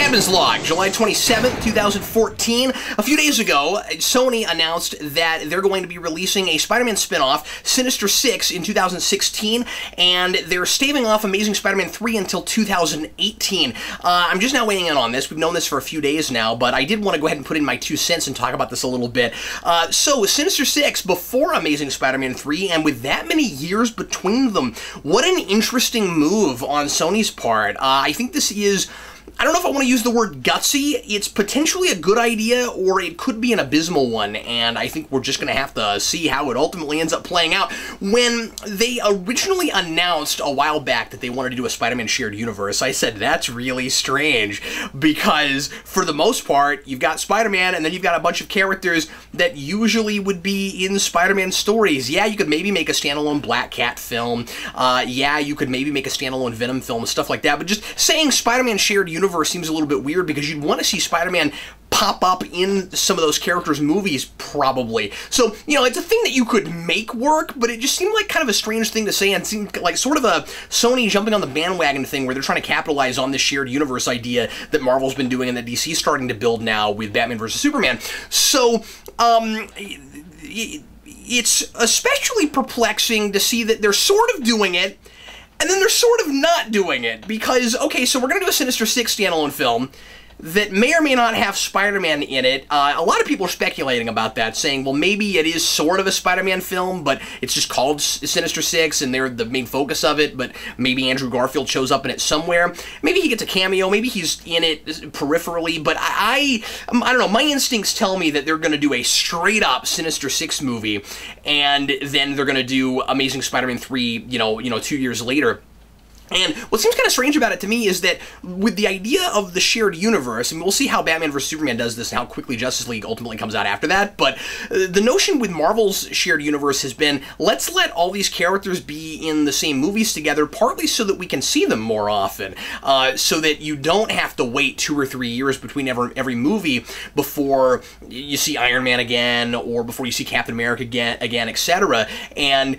Admin's Log, July 27th, 2014. A few days ago, Sony announced that they're going to be releasing a Spider-Man spin-off, Sinister Six, in 2016, and they're staving off Amazing Spider-Man 3 until 2018. I'm just now weighing in on this. We've known this for a few days now, but I did want to go ahead and put in my 2 cents and talk about this a little bit. So, Sinister Six, before Amazing Spider-Man 3, and with that many years between them, what an interesting move on Sony's part. I think this is... I don't know if I want to use the word gutsy. It's potentially a good idea, or it could be an abysmal one, and I think we're just going to have to see how it ultimately ends up playing out. When they originally announced a while back that they wanted to do a Spider-Man shared universe, I said, that's really strange, because for the most part, you've got Spider-Man, and then you've got a bunch of characters that usually would be in Spider-Man stories. Yeah, you could maybe make a standalone Black Cat film. Yeah, you could maybe make a standalone Venom film, stuff like that, but just saying Spider-Man shared universe seems a little bit weird, because you'd want to see Spider-Man pop up in some of those characters' movies, probably. So, you know, it's a thing that you could make work, but it just seemed like kind of a strange thing to say, and seemed like sort of a Sony jumping on the bandwagon thing where they're trying to capitalize on this shared universe idea that Marvel's been doing and that DC's starting to build now with Batman vs. Superman. So, it's especially perplexing to see that they're sort of doing it, and then they're sort of not doing it, because, okay, so we're going to do a Sinister Six standalone film that may or may not have Spider-Man in it. A lot of people are speculating about that, saying, well, maybe it is sort of a Spider-Man film, but it's just called Sinister Six, and they're the main focus of it, but maybe Andrew Garfield shows up in it somewhere. Maybe he gets a cameo, maybe he's in it peripherally, but I don't know, my instincts tell me that they're going to do a straight-up Sinister Six movie, and then they're going to do Amazing Spider-Man 3, you know, 2 years later. And what seems kind of strange about it to me is that with the idea of the shared universe, and we'll see how Batman vs. Superman does this and how quickly Justice League ultimately comes out after that, but the notion with Marvel's shared universe has been, let's let all these characters be in the same movies together, partly so that we can see them more often, so that you don't have to wait 2 or 3 years between every movie before you see Iron Man again, or before you see Captain America again, etc. And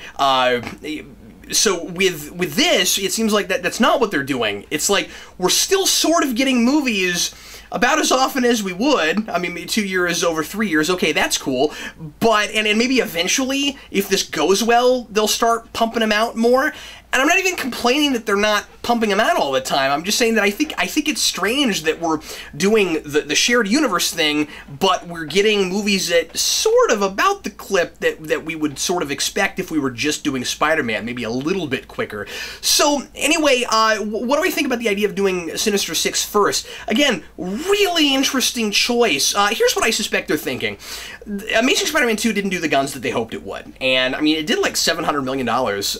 so with this, it seems like that's not what they're doing. It's like we're still sort of getting movies about as often as we would. I mean, 2 years over 3 years, okay, that's cool. But, and maybe eventually, if this goes well, they'll start pumping them out more. And I'm not even complaining that they're not pumping them out all the time. I'm just saying that I think it's strange that we're doing the shared universe thing, but we're getting movies at sort of about the clip that we would sort of expect if we were just doing Spider-Man, maybe a little bit quicker. So anyway, what do I think about the idea of doing Sinister Six first? Again, really interesting choice. Here's what I suspect they're thinking. Amazing Spider-Man 2 didn't do the guns that they hoped it would, and I mean, it did like $700 million.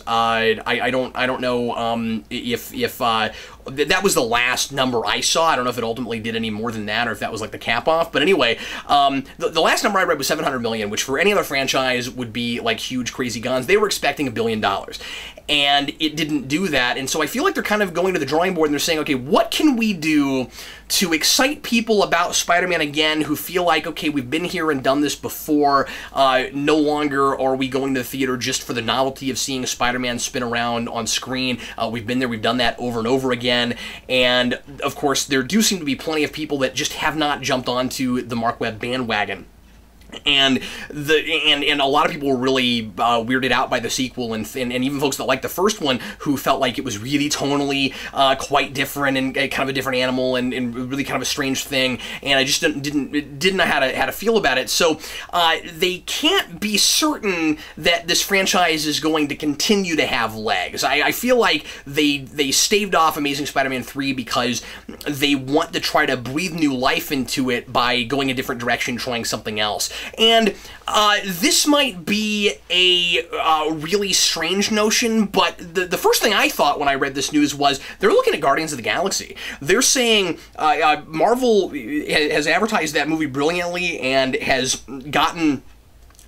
I don't know if that was the last number I saw. I don't know if it ultimately did any more than that, or if that was like the cap off. But anyway, the last number I read was $700 million, which for any other franchise would be like huge, crazy guns. They were expecting $1 billion, and it didn't do that. And so I feel like they're kind of going to the drawing board and they're saying, okay, what can we do to excite people about Spider-Man again who feel like, okay, we've been here and done this before. No longer are we going to the theater just for the novelty of seeing Spider-Man spin around on screen. We've been there, we've done that over and over again. And of course, there do seem to be plenty of people that just have not jumped onto the Mark Webb bandwagon. And a lot of people were really weirded out by the sequel, and even folks that liked the first one who felt like it was really tonally quite different and kind of a different animal and really kind of a strange thing. And I just didn't know how to feel about it. So they can't be certain that this franchise is going to continue to have legs. I feel like they staved off Amazing Spider-Man 3 because they want to try to breathe new life into it by going a different direction, trying something else. And this might be a really strange notion, but the first thing I thought when I read this news was they're looking at Guardians of the Galaxy. They're saying Marvel has advertised that movie brilliantly and has gotten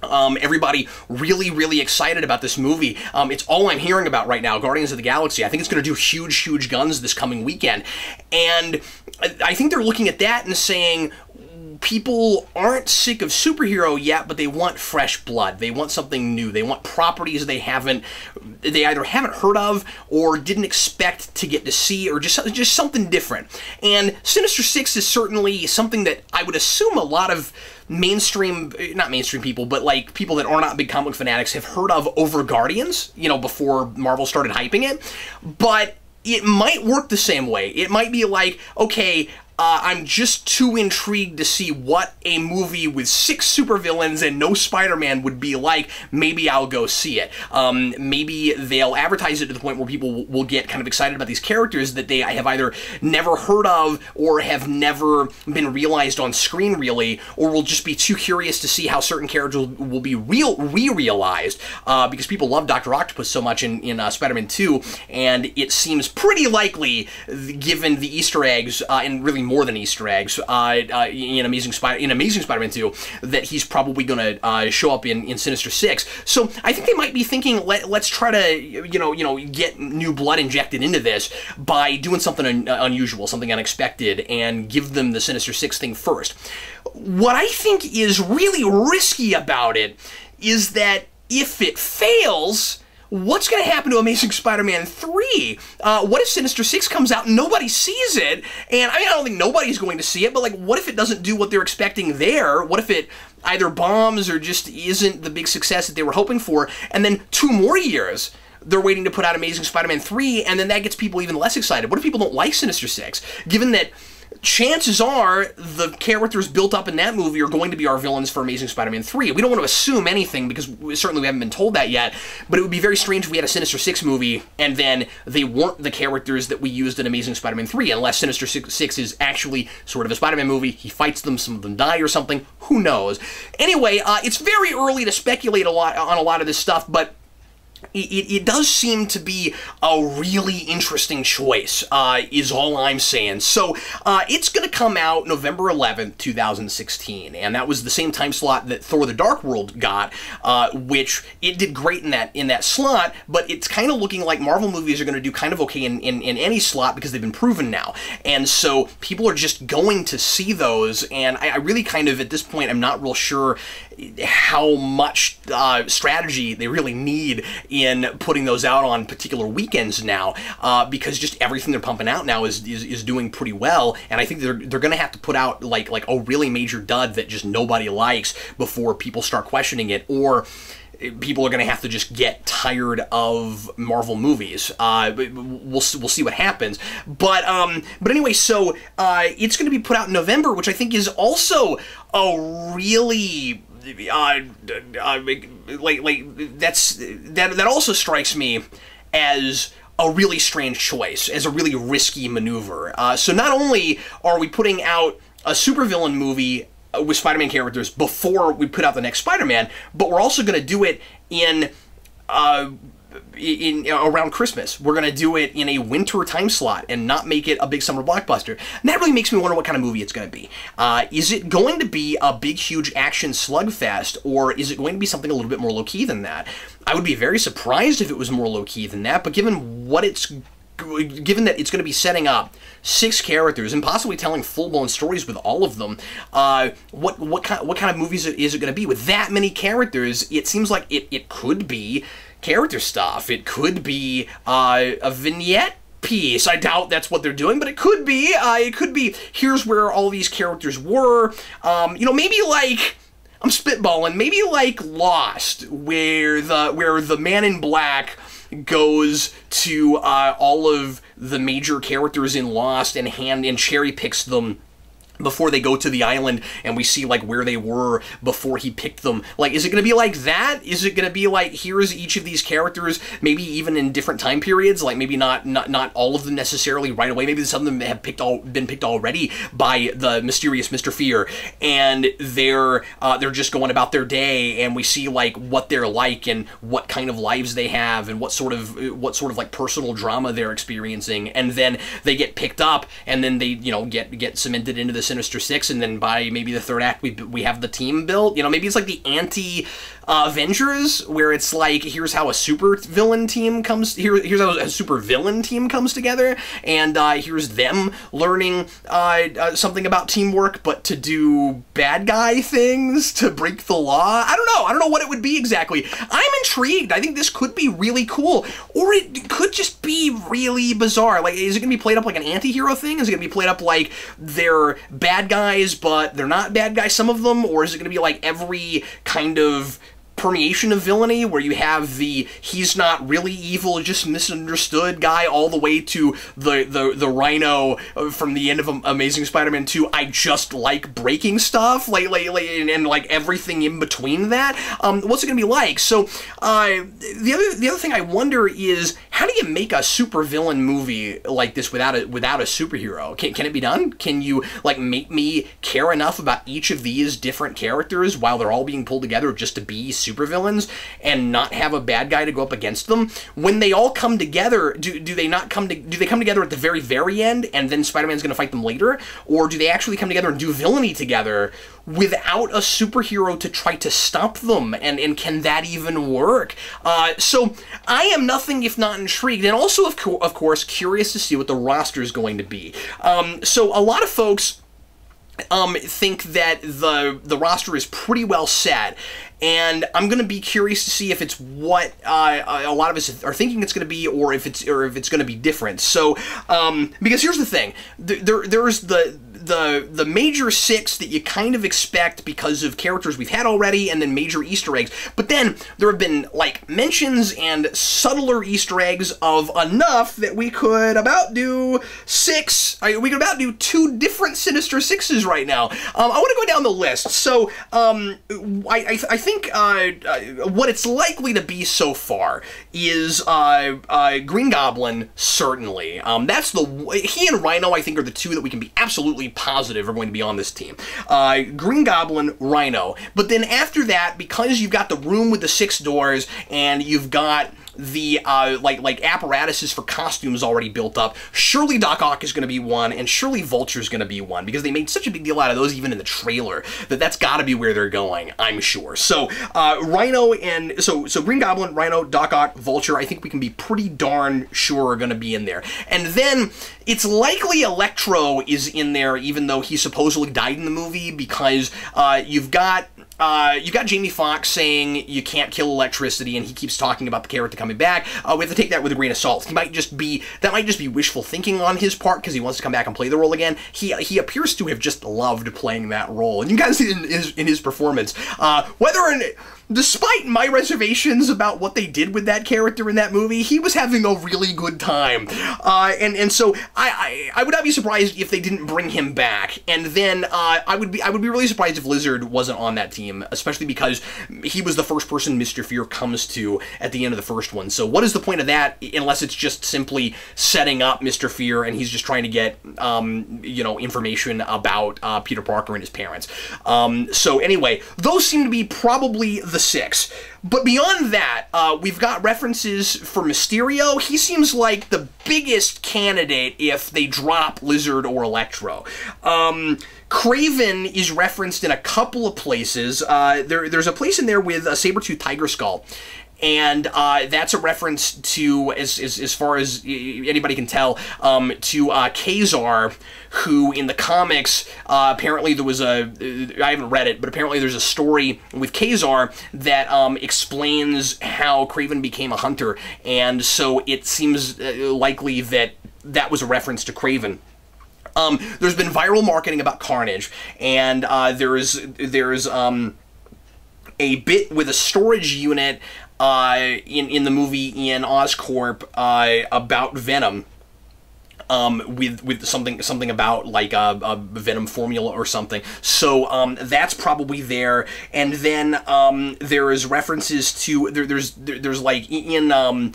everybody really, really excited about this movie. It's all I'm hearing about right now, Guardians of the Galaxy. I think it's going to do huge, huge guns this coming weekend. And I think they're looking at that and saying, people aren't sick of superhero yet, but they want fresh blood. They want something new. They want properties they either haven't heard of or didn't expect to get to see, or just something different. And Sinister Six is certainly something that I would assume a lot of not mainstream people, but like people that are not big comic fanatics have heard of over Guardians, you know, before Marvel started hyping it. But it might work the same way. It might be like, okay, I'm just too intrigued to see what a movie with 6 supervillains and no Spider-Man would be like. Maybe I'll go see it. Maybe they'll advertise it to the point where people will get kind of excited about these characters that they have either never heard of or have never been realized on screen, really, or will just be too curious to see how certain characters will be re-realized, because people love Dr. Octopus so much in Spider-Man 2, and it seems pretty likely, given the Easter eggs, and really more than Easter eggs, in Amazing Spider-Man 2, that he's probably going to show up in Sinister Six. So I think they might be thinking, let's try to get new blood injected into this by doing something unusual, something unexpected, and give them the Sinister Six thing first. What I think is really risky about it is that if it fails, what's going to happen to Amazing Spider-Man 3? What if Sinister Six comes out and nobody sees it? And I mean, I don't think nobody's going to see it, but like, what if it doesn't do what they're expecting there? What if it either bombs or just isn't the big success that they were hoping for? And then 2 more years, they're waiting to put out Amazing Spider-Man 3, and then that gets people even less excited. What if people don't like Sinister Six? Given that chances are the characters built up in that movie are going to be our villains for Amazing Spider-Man 3. We don't want to assume anything because certainly we haven't been told that yet, but it would be very strange if we had a Sinister Six movie and then they weren't the characters that we used in Amazing Spider-Man 3, unless Sinister Six is actually sort of a Spider-Man movie. He fights them, some of them die or something. Who knows? Anyway, it's very early to speculate on a lot of this stuff, but it does seem to be a really interesting choice, is all I'm saying. So, it's going to come out November 11th, 2016, and that was the same time slot that Thor: The Dark World got, which it did great in that slot, but it's kind of looking like Marvel movies are going to do kind of okay in any slot because they've been proven now. And so people are just going to see those, and I really kind of, at this point, I'm not real sure how much strategy they really need in putting those out on particular weekends now, because just everything they're pumping out now is doing pretty well, and I think they're going to have to put out like a really major dud that just nobody likes before people start questioning it, or people are going to have to just get tired of Marvel movies. We'll see what happens. But anyway, so it's going to be put out in November, which I think is also a really that also strikes me as a really strange choice, as a really risky maneuver. So not only are we putting out a supervillain movie with Spider-Man characters before we put out the next Spider-Man, but we're also going to do it in around Christmas. We're going to do it in a winter time slot and not make it a big summer blockbuster. And that really makes me wonder what kind of movie it's going to be. Is it going to be a big, huge action slugfest, or is it going to be something a little bit more low-key than that? I would be very surprised if it was more low-key than that, but given that it's going to be setting up 6 characters and possibly telling full-blown stories with all of them, what kind of movies is it going to be with that many characters? It seems like it could be character stuff. It could be a vignette piece. I doubt that's what they're doing, but it could be. Here's where all these characters were. Maybe like, I'm spitballing, maybe like Lost, where the Man in Black goes to all of the major characters in Lost and cherry picks them before they go to the island, and we see like where they were before he picked them. Like, is it going to be like that? Is it going to be like, here's each of these characters, maybe even in different time periods, like maybe not all of them necessarily right away, maybe some of them have been picked already by the mysterious Mr. Fear, and they're just going about their day, and we see like what they're like and what kind of lives they have and what sort of like personal drama they're experiencing, and then they get picked up, and then they get cemented into this the Sinister Six, and then by maybe the third act we have the team built. You know, maybe it's like the Avengers, where it's like, here's how a super villain team comes. Here's how a super villain team comes together, and here's them learning something about teamwork, but to do bad guy things, to break the law. I don't know what it would be exactly. I'm intrigued. I think this could be really cool, or it could just be really bizarre. Like, is it gonna be played up like an anti-hero thing? Is it gonna be played up like they're bad guys, but they're not bad guys, some of them? Or is it gonna be like every kind of permeation of villainy, where you have the he's not really evil, just misunderstood guy, all the way to the Rhino from the end of Amazing Spider-Man 2, I just like breaking stuff, and like everything in between that. What's it gonna be like? So the other thing I wonder is, how do you make a supervillain movie like this without a superhero? Can it be done? Can you like make me care enough about each of these different characters while they're all being pulled together just to be supervillains, and not have a bad guy to go up against them? When they all come together, do they come together at the very end, and then Spider-Man's going to fight them later? Or do they actually come together and do villainy together without a superhero to try to stop them? And can that even work? So I am nothing if not intrigued, and also, of course, curious to see what the roster is going to be. So a lot of folks think that the roster is pretty well set, and I'm going to be curious to see if it's what a lot of us are thinking it's going to be, or if it's going to be different. So because here's the thing, there's the major six that you kind of expect because of characters we've had already, and then major Easter eggs. But then there have been like mentions and subtler Easter eggs of enough that we could about do two different Sinister Sixes right now. I want to go down the list. So I think what it's likely to be so far is Green Goblin, certainly. He and Rhino, I think, are the two that we can be absolutely positive are going to be on this team. Green Goblin, Rhino. But then after that, because you've got the room with the 6 doors, and you've got the like apparatuses for costumes already built up, surely Doc Ock is going to be one, and surely Vulture's going to be one, because they made such a big deal out of those even in the trailer, that's got to be where they're going, I'm sure. So Rhino and so Green Goblin, Rhino, Doc Ock, Vulture, I think we can be pretty darn sure are going to be in there. And then it's likely Electro is in there, even though he supposedly died in the movie, because you've got Jamie Foxx saying you can't kill electricity, and he keeps talking about the character coming back. We have to take that with a grain of salt. That might just be wishful thinking on his part, because he wants to come back and play the role again. He appears to have just loved playing that role, and you can kind of see it in his performance. Despite my reservations about what they did with that character in that movie, he was having a really good time. And so I would not be surprised if they didn't bring him back. And then I would be really surprised if Lizard wasn't on that team, especially because he was the first person Mr. Fear comes to at the end of the first one. So what is the point of that, unless it's just simply setting up Mr. Fear and he's just trying to get information about Peter Parker and his parents. So anyway, those seem to be probably the 6. But beyond that, we've got references for Mysterio. He seems like the biggest candidate if they drop Lizard or Electro. Craven is referenced in a couple of places. There's a place in there with a saber-toothed tiger skull. And that's a reference to, as far as anybody can tell, to Kazar, who in the comics, apparently there was I haven't read it, but apparently there's a story with Kazar that explains how Kraven became a hunter, and so it seems likely that that was a reference to Kraven. There's been viral marketing about Carnage, and there's a bit with a storage unit in the movie in Oscorp about Venom, with something about like a Venom formula or something. So that's probably there. And then there is references to there's like in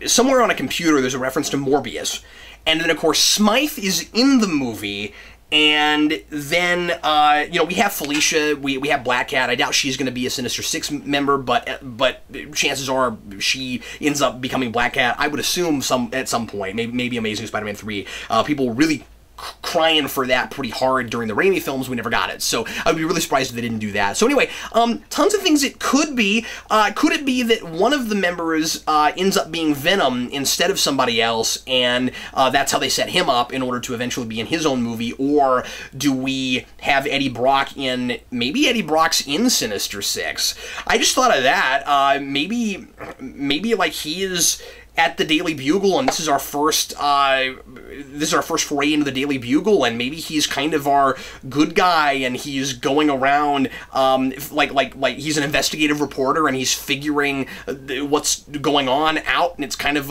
somewhere on a computer there's a reference to Morbius, and then of course Smythe is in the movie. And then, we have Felicia, we have Black Cat. I doubt she's going to be a Sinister Six member, but chances are she ends up becoming Black Cat. I would assume at some point, maybe Amazing Spider-Man 3, people really crying for that pretty hard during the Raimi films. We never got it, so I would be really surprised if they didn't do that. So anyway, tons of things it could be. Could it be that one of the members ends up being Venom instead of somebody else, and that's how they set him up in order to eventually be in his own movie? Or do we have Eddie Brock in, maybe Eddie Brock's in Sinister Six? I just thought of that. Maybe like he is at the Daily Bugle, and this is our first foray into the Daily Bugle, and maybe he's kind of our good guy, and he's going around like he's an investigative reporter, and he's figuring what's going on out, and it's kind of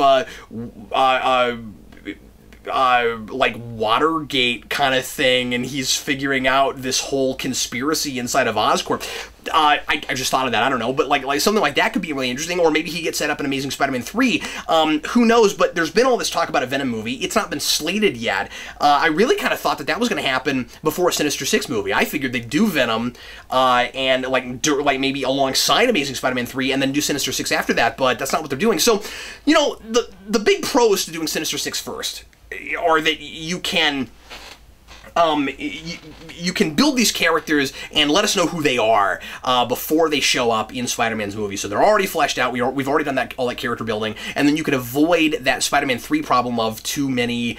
like Watergate kind of thing, and he's figuring out this whole conspiracy inside of Oscorp. I just thought of that. I don't know, but like something like that could be really interesting. Or maybe he gets set up in Amazing Spider-Man 3. Who knows? But there's been all this talk about a Venom movie. It's not been slated yet. I really kind of thought that was going to happen before a Sinister Six movie. I figured they'd do Venom and like maybe alongside Amazing Spider-Man 3, and then do Sinister Six after that. But that's not what they're doing. So, you know, the big pros to doing Sinister Six first are that you can you can build these characters and let us know who they are before they show up in Spider-Man's movie. So they're already fleshed out. We've already done all that character building, and then you can avoid that Spider-Man 3 problem of too many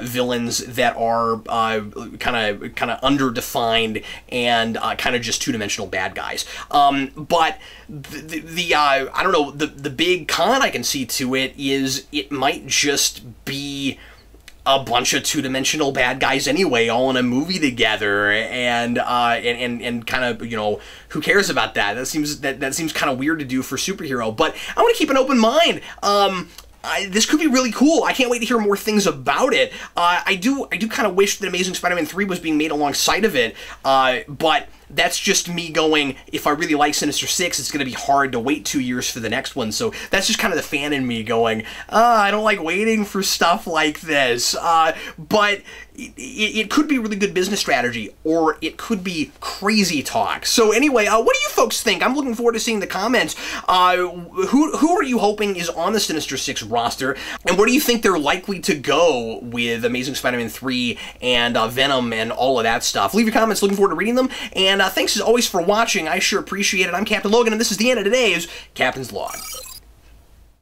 villains that are kind of underdefined and kind of just two-dimensional bad guys. But I don't know, the big con I can see to it is it might just be a bunch of two-dimensional bad guys anyway, all in a movie together, and kind of, you know, who cares about that? That seems kind of weird to do for superhero. But I want to keep an open mind. This could be really cool. I can't wait to hear more things about it. I do kind of wish that Amazing Spider-Man 3 was being made alongside of it, but that's just me going, if I really like Sinister Six, it's going to be hard to wait 2 years for the next one. So that's just kind of the fan in me going, I don't like waiting for stuff like this. But it could be a really good business strategy, or it could be crazy talk. So anyway, what do you folks think? I'm looking forward to seeing the comments. Who are you hoping is on the Sinister Six roster, and where do you think they're likely to go with Amazing Spider-Man 3 and Venom and all of that stuff? Leave your comments. Looking forward to reading them. And thanks as always for watching. I sure appreciate it. I'm Captain Logan, and this is the end of today's Captain's Log.